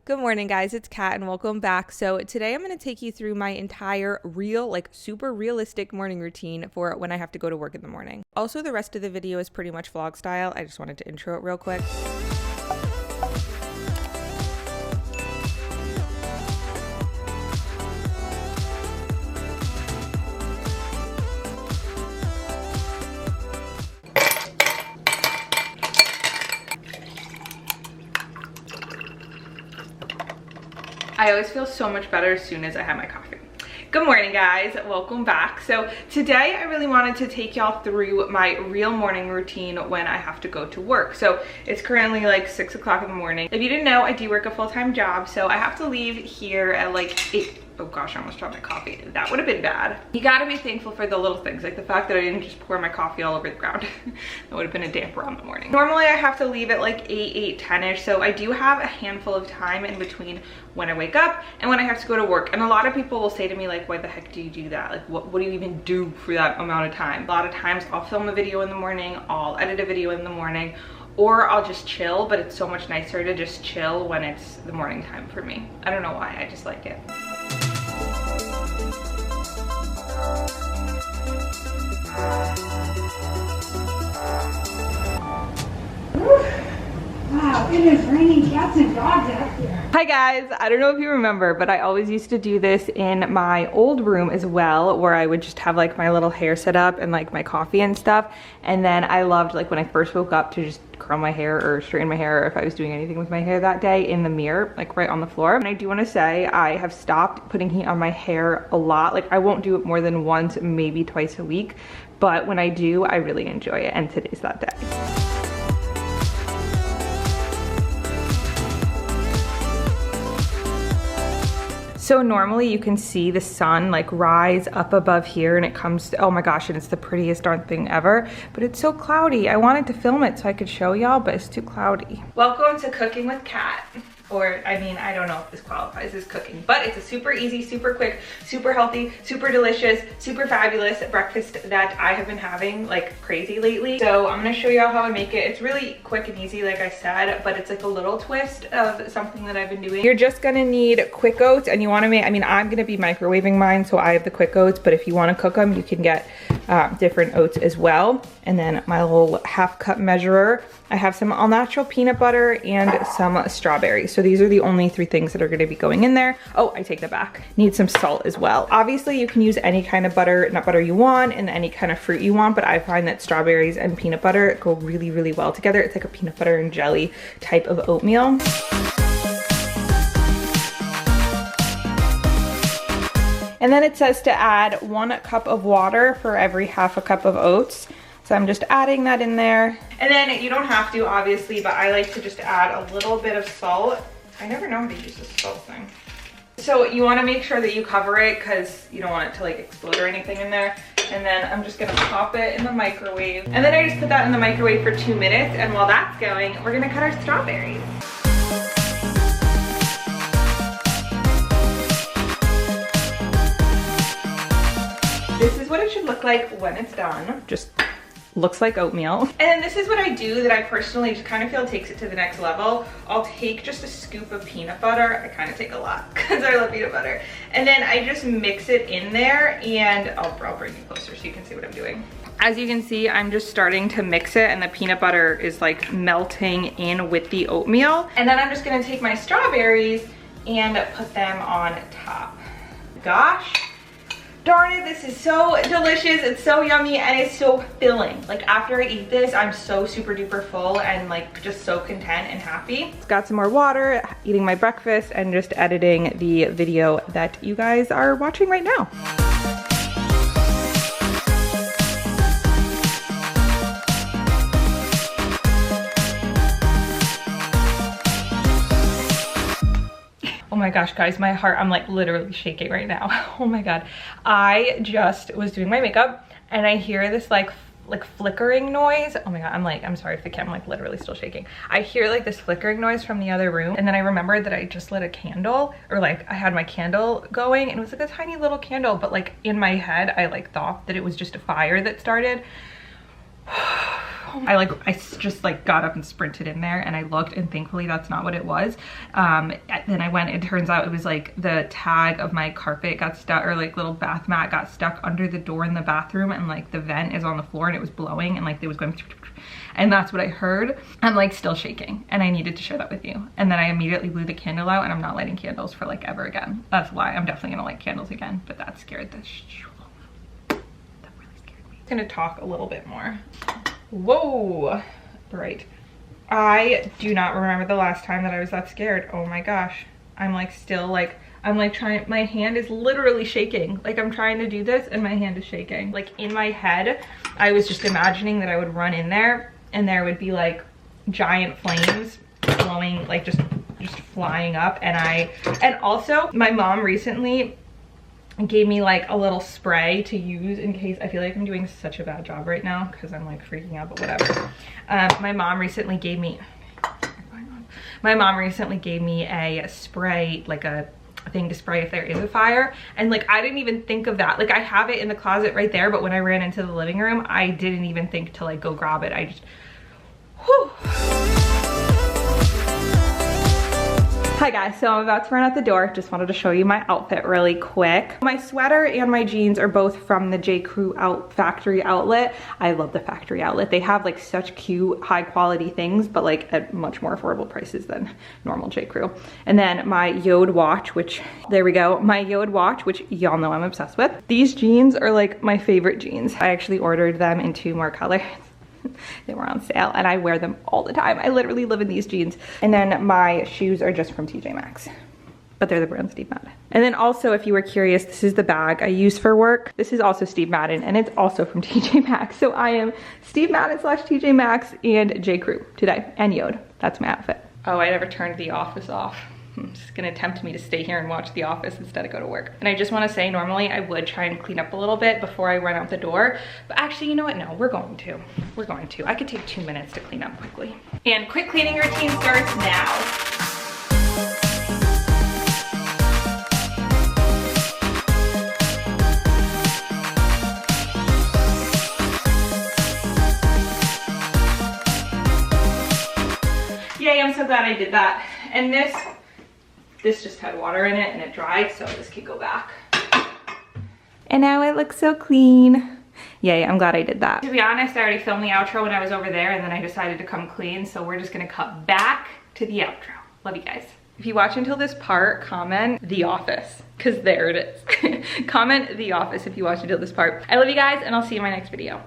Good morning, guys. It's Kat and welcome back. So today I'm going to take you through my entire super realistic morning routine for when I have to go to work in the morning. Also, the rest of the video is pretty much vlog style. I just wanted to intro it real quick. I always feel so much better as soon as I have my coffee. Good morning, guys. Welcome back. So today I really wanted to take y'all through my real morning routine when I have to go to work. So it's currently like 6 o'clock in the morning. If you didn't know, I do work a full-time job, so I have to leave here at like 8. Oh gosh, I almost dropped my coffee. That would have been bad. You gotta be thankful for the little things, like the fact that I didn't just pour my coffee all over the ground. That would have been a damper on the morning. Normally I have to leave at like 8:10ish, so I do have a handful of time in between when I wake up and when I have to go to work. And a lot of people will say to me like, why the heck do you do that? Like what do you even do for that amount of time? A lot of times I'll film a video in the morning, I'll edit a video in the morning, or I'll just chill, but it's so much nicer to just chill when it's the morning time for me. I don't know why, I just like it. Wow, it is raining cats and dogs out here. Hi guys, I don't know if you remember, but I always used to do this in my old room as well, where I would just have like my little hair set up and like my coffee and stuff. And then I loved, like when I first woke up, to just curl my hair or straighten my hair, or if I was doing anything with my hair that day, in the mirror, like right on the floor. And I do want to say I have stopped putting heat on my hair a lot. Like I won't do it more than once, maybe twice a week, but when I do, I really enjoy it, and today's that day. So normally you can see the sun like rise up above here and it comes to, oh my gosh, and it's the prettiest darn thing ever, but it's so cloudy. I wanted to film it so I could show y'all, but it's too cloudy. Welcome to Cooking with Kat. Or, I mean, I don't know if this qualifies as cooking, but it's a super easy, super quick, super healthy, super delicious, super fabulous breakfast that I have been having like crazy lately. So I'm gonna show y'all how I make it. It's really quick and easy, like I said, but it's like a little twist of something that I've been doing. You're just gonna need quick oats, and you wanna make, I mean, I'm gonna be microwaving mine, so I have the quick oats, but if you wanna cook them, you can get different oats as well. And then my little half cup measurer. I have some all natural peanut butter and some strawberries. So these are the only 3 things that are gonna be going in there. Oh, I take that back. Need some salt as well. Obviously you can use any kind of butter, nut butter you want, and any kind of fruit you want, but I find that strawberries and peanut butter go really, really well together. It's like a peanut butter and jelly type of oatmeal. And then it says to add 1 cup of water for every half a cup of oats. So I'm just adding that in there. And then you don't have to, obviously, but I like to just add a little bit of salt. I never know how to use this salt thing. So you wanna make sure that you cover it because you don't want it to like explode or anything in there. And then I'm just gonna pop it in the microwave. And then I just put that in the microwave for 2 minutes. And while that's going, we're gonna cut our strawberries. This is what it should look like when it's done. Just looks like oatmeal. And then this is what I do that I personally just kind of feel takes it to the next level. I'll take just a scoop of peanut butter. I kind of take a lot because I love peanut butter. And then I just mix it in there, and I'll bring you closer so you can see what I'm doing. As you can see, I'm just starting to mix it, and the peanut butter is like melting in with the oatmeal. And then I'm just gonna take my strawberries and put them on top. Gosh. Darn it, this is so delicious, it's so yummy, and it's so filling. Like after I eat this, I'm so super duper full and like just so content and happy. Got some more water, eating my breakfast, and just editing the video that you guys are watching right now. Oh my gosh, guys, my heart, I'm like literally shaking right now. Oh my God. I just was doing my makeup and I hear this like flickering noise. Oh my God, I'm sorry if the camera, like literally still shaking. I hear like this flickering noise from the other room, and then I remembered that I just lit a candle, or like I had my candle going, and it was like a tiny little candle, but like in my head, I like thought that it was just a fire that started. I just like got up and sprinted in there and I looked, and thankfully that's not what it was. Then I went, it turns out it was like the tag of my carpet got stuck, or like little bath mat got stuck under the door in the bathroom, and like the vent is on the floor and it was blowing and like it was going, and that's what I heard. I'm like still shaking, and I needed to share that with you. And then I immediately blew the candle out, and I'm not lighting candles for like ever again. That's why I'm definitely gonna light candles again, but that scared the that really scared me. I'm gonna talk a little bit more. Whoa, right. I do not remember the last time that I was that scared. Oh my gosh. I'm like still like, I'm like trying, my hand is literally shaking. Like I'm trying to do this and my hand is shaking. Like in my head, I was just imagining that I would run in there and there would be like giant flames blowing, like just flying up. And also my mom recently gave me like a little spray to use in case, I feel like I'm doing such a bad job right now because I'm like freaking out, but whatever. My mom recently gave me a spray, like a thing to spray if there is a fire, and like I didn't even think of that. Like I have it in the closet right there, but when I ran into the living room, I didn't even think to like go grab it. I just, whew. Hi guys, so I'm about to run out the door. Just wanted to show you my outfit really quick. My sweater and my jeans are both from the J. Crew factory outlet. I love the factory outlet. They have like such cute, high quality things, but like at much more affordable prices than normal J. Crew. And then my Yode watch, which, there we go, my Yode watch, which y'all know I'm obsessed with. These jeans are like my favorite jeans. I actually ordered them in 2 more colors. They were on sale and I wear them all the time. I literally live in these jeans. And then my shoes are just from TJ Maxx, but they're the brand Steve Madden. And then also, if you were curious, this is the bag I use for work. This is also Steve Madden and it's also from TJ Maxx. So I am Steve Madden / TJ Maxx and J. Crew today, and Yode. That's my outfit. Oh, I never turned the office off. It's just gonna tempt me to stay here and watch The Office instead of go to work. And I just wanna say, normally I would try and clean up a little bit before I run out the door, but actually, you know what? No, we're going to. I could take 2 minutes to clean up quickly. And quick cleaning routine starts now. Yay, I'm so glad I did that. And this just had water in it and it dried, so this could go back. And now it looks so clean. Yay, I'm glad I did that. To be honest, I already filmed the outro when I was over there and then I decided to come clean, so we're just gonna cut back to the outro. Love you guys. If you watch until this part, comment The Office, because there it is. Comment The Office if you watch until this part. I love you guys and I'll see you in my next video.